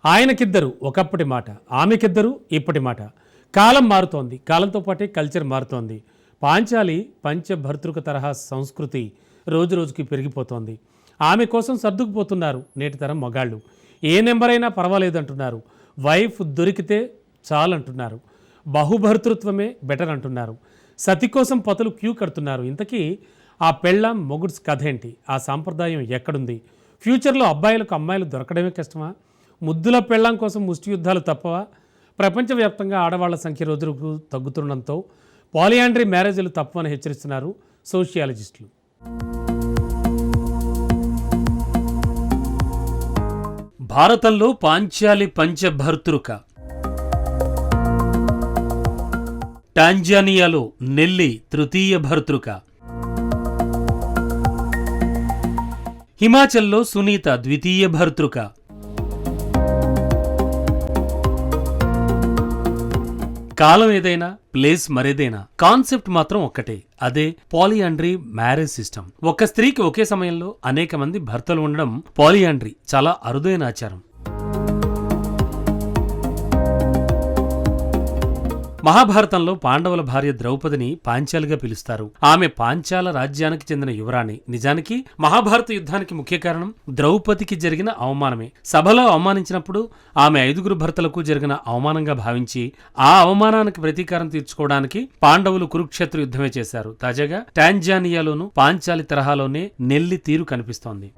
ఆయనకిద్దరు ఒకప్పటి మాట, ఆమెకిద్దరు ఇప్పటి మాట. కాలం మారుతోంది, కాలంతో పాటే కల్చర్ మారుతోంది. పాంచాలి పంచభర్తృక తరహా సంస్కృతి రోజు రోజుకి పెరిగిపోతోంది. ఆమె కోసం సర్దుకుపోతున్నారు నేటి తరం మగాళ్ళు. ఏ నెంబర్ అయినా పర్వాలేదంటున్నారు. వైఫ్ దొరికితే చాలంటున్నారు. బహుభర్తృత్వమే బెటర్ అంటున్నారు. సతి కోసం పతులు క్యూ కడుతున్నారు. ఇంతకీ ఆ పెళ్ళాం మొగుడ్స్ కథ ఏంటి? ఆ సాంప్రదాయం ఎక్కడుంది? ఫ్యూచర్లో అబ్బాయిలకు అమ్మాయిలు దొరకడమే కష్టమా? ముద్దుల పెళ్ళాం కోసం ముష్టి యుద్ధాలు తప్పవా? ప్రపంచవ్యాప్తంగా ఆడవాళ్ల సంఖ్య రోజులకు తగ్గుతుండడంతో పాలియాండ్రీ మ్యారేజ్లు తప్పవని హెచ్చరిస్తున్నారు సోషియాలజిస్టులు. భారతంలో పాంచాలి పంచభర్తృక, టాంజానియాలో నెల్లి తృతీయ భర్తృక, హిమాచల్లో సునీత ద్వితీయ భర్తృక, కాలం ఏదైనా ప్లేస్ మరేదైనా కాన్సెప్ట్ మాత్రం ఒక్కటే, అదే పాలియాండ్రీ మ్యారేజ్ సిస్టమ్. ఒక స్త్రీకి ఒకే సమయంలో అనేక మంది భర్తలు ఉండడం పాలియాండ్రీ చాలా అరుదైన ఆచారం. మహాభారతంలో పాండవుల భార్య ద్రౌపదిని పాంచాలిగా పిలుస్తారు. ఆమె పాంచాల రాజ్యానికి చెందిన యువరాణి. నిజానికి మహాభారత యుద్ధానికి ముఖ్య కారణం ద్రౌపదికి జరిగిన అవమానమే. సభలో అవమానించినప్పుడు ఆమె 5 భర్తలకు జరిగిన అవమానంగా భావించి ఆ అవమానానికి ప్రతీకారం తీర్చుకోవడానికి పాండవులు కురుక్షేత్ర యుద్ధమే చేశారు. తాజాగా టాంజానియాలోనూ పాంచాలి తరహాలోనే నెల్లి తీరు కనిపిస్తోంది.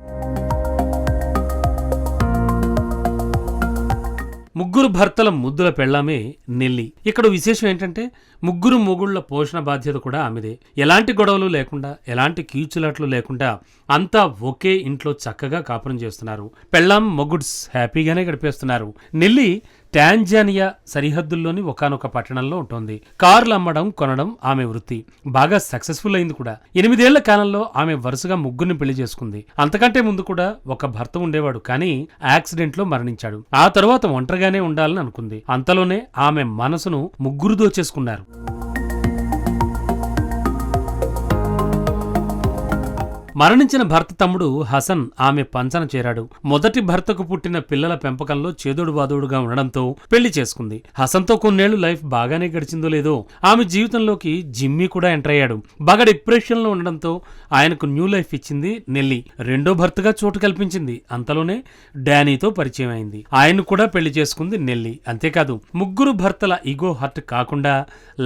3 భర్తల ముద్దుల పెళ్లామే నెల్లి. ఇక్కడ విశేషం ఏంటంటే 3 మొగుళ్ల పోషణ బాధ్యత కూడా ఆమెదే. ఎలాంటి గొడవలు లేకుండా, ఎలాంటి కీచులాట్లు లేకుండా అంతా ఒకే ఇంట్లో చక్కగా కాపురం చేస్తున్నారు. పెళ్లాం మొగుడ్స్ హ్యాపీగానే గడిపేస్తున్నారు. నెల్లి టాంజానియా సరిహద్దుల్లోని ఒకానొక పట్టణంలో ఉంటుంది. కార్లు అమ్మడం కొనడం ఆమె వృత్తి. బాగా సక్సెస్ఫుల్ అయింది కూడా. 8 ఏళ్ల కాలంలో ఆమె వరుసగా 3 పెళ్లి చేసుకుంది. అంతకంటే ముందు కూడా ఒక భర్త ఉండేవాడు, కానీ యాక్సిడెంట్ లో మరణించాడు. ఆ తరువాత ఒంటరిగానే ఉండాలని అనుకుంది. అంతలోనే ఆమె మనసును 3 దోచేసుకున్నారు. మరణించిన భర్త తమ్ముడు హసన్ ఆమె పంచన చేరాడు. మొదటి భర్తకు పుట్టిన పిల్లల పెంపకంలో చేదోడు బాదోడుగా ఉండడంతో పెళ్లి చేసుకుంది. హసన్తో కొన్నేళ్లు లైఫ్ బాగానే గడిచిందో లేదో ఆమె జీవితంలోకి జిమ్మీ కూడా ఎంటర్ అయ్యాడు. బాగా డిప్రెషన్ లో ఉండడంతో ఆయనకు న్యూ లైఫ్ ఇచ్చింది నెల్లి. రెండో భర్తగా చోటు కల్పించింది. అంతలోనే డానీతో పరిచయం అయింది. ఆయన్ను కూడా పెళ్లి చేసుకుంది నెల్లి. అంతేకాదు 3 భర్తల ఈగో హర్ట్ కాకుండా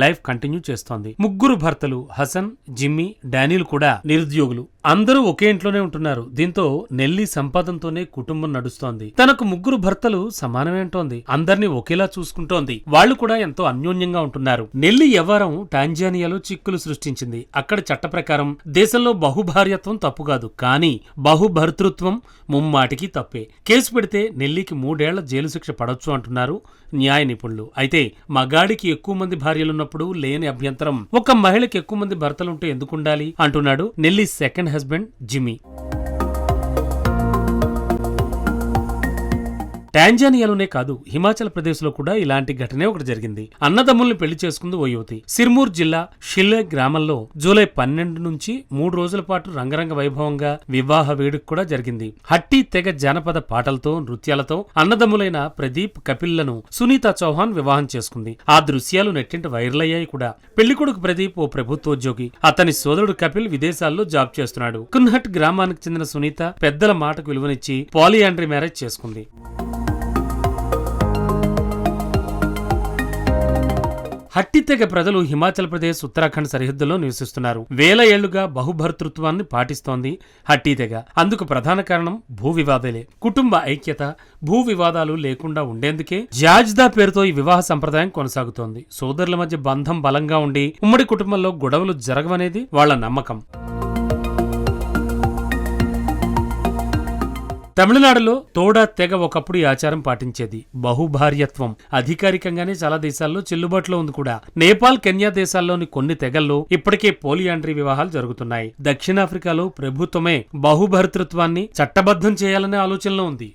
లైఫ్ కంటిన్యూ చేస్తోంది. 3 భర్తలు హసన్, జిమ్మీ, డానీలు కూడా నిరుద్యోగులు. అందరూ ఒకే ఇంట్లోనే ఉంటున్నారు. దీంతో నెల్లి సంపాదనతోనే కుటుంబం నడుస్తోంది. తనకు 3 భర్తలు సమానమేంటోంది. అందర్నీ ఒకేలా చూసుకుంటోంది. వాళ్లు కూడా ఎంతో అన్యోన్యంగా ఉంటున్నారు. నెల్లి వ్యవహారం టాంజానియాలో చిక్కులు సృష్టించింది. అక్కడ చట్ట ప్రకారం దేశంలో బహుభార్యత్వం తప్పు కాదు, కానీ బహుభర్తృత్వం ముమ్మాటికి తప్పే. కేసు పెడితే నెల్లికి 3 ఏళ్ల జైలు శిక్ష పడొచ్చు అంటున్నారు న్యాయ నిపుణులు. అయితే మగాడికి ఎక్కువ మంది భార్యలున్నప్పుడు లేని అభ్యంతరం ఒక మహిళకి ఎక్కువ మంది భర్తలుంటే ఎందుకుండాలి అంటున్నాడు నెల్లి సెకండ్ హస్బెండ్ జిమ్మీ. టాంజానియాలోనే కాదు, హిమాచల్ ప్రదేశ్ లో కూడా ఇలాంటి ఘటనే ఒకటి జరిగింది. అన్నదమ్ముల్ని పెళ్లి చేసుకుంది ఓ యువతి. సిర్మూర్ జిల్లా షిల్లే గ్రామంలో జూలై 12 నుంచి 3 రోజుల పాటు రంగరంగ వైభవంగా వివాహ వేడుక కూడా జరిగింది. హట్టి తెగ జానపద పాటలతో, నృత్యాలతో అన్నదమ్ములైన ప్రదీప్, కపిల్లను సునీత చౌహాన్ వివాహం చేసుకుంది. ఆ దృశ్యాలు నెట్టింట వైరల్ అయ్యాయి కూడా. పెళ్లికొడుకు ప్రదీప్ ఓ ప్రభుత్వోద్యోగి. అతని సోదరుడు కపిల్ విదేశాల్లో జాబ్ చేస్తున్నాడు. కున్హట్ గ్రామానికి చెందిన సునీత పెద్దల మాటకు విలువనిచ్చి పాలియాండ్రీ మ్యారేజ్ చేసుకుంది. హట్టి తెగ ప్రజలు హిమాచల్ ప్రదేశ్, ఉత్తరాఖండ్ సరిహద్దుల్లో నివసిస్తున్నారు. వేల ఏళ్లుగా బహుభర్తృత్వాన్ని పాటిస్తోంది హట్టి తెగ. అందుకు ప్రధాన కారణం భూ వివాదాలే. కుటుంబ ఐక్యత, భూ వివాదాలు లేకుండా ఉండేందుకే జాజ్దా పేరుతో ఈ వివాహ సంప్రదాయం కొనసాగుతోంది. సోదరుల మధ్య బంధం బలంగా ఉండి ఉమ్మడి కుటుంబంలో గొడవలు జరగవనేది వాళ్ల నమ్మకం. తమిళనాడులో తోడా తెగ ఒకప్పుడు ఈ ఆచారం పాటించేది. బహుభార్యత్వం అధికారికంగానే చాలా దేశాల్లో చెల్లుబాటులో ఉంది కూడా. నేపాల్, కెన్యా దేశాల్లోని కొన్ని తెగల్లో ఇప్పటికే పోలియాండ్రీ వివాహాలు జరుగుతున్నాయి. దక్షిణాఫ్రికాలో ప్రభుత్వమే బహుభర్తృత్వాన్ని చట్టబద్ధం చేయాలనే ఆలోచనలో ఉంది.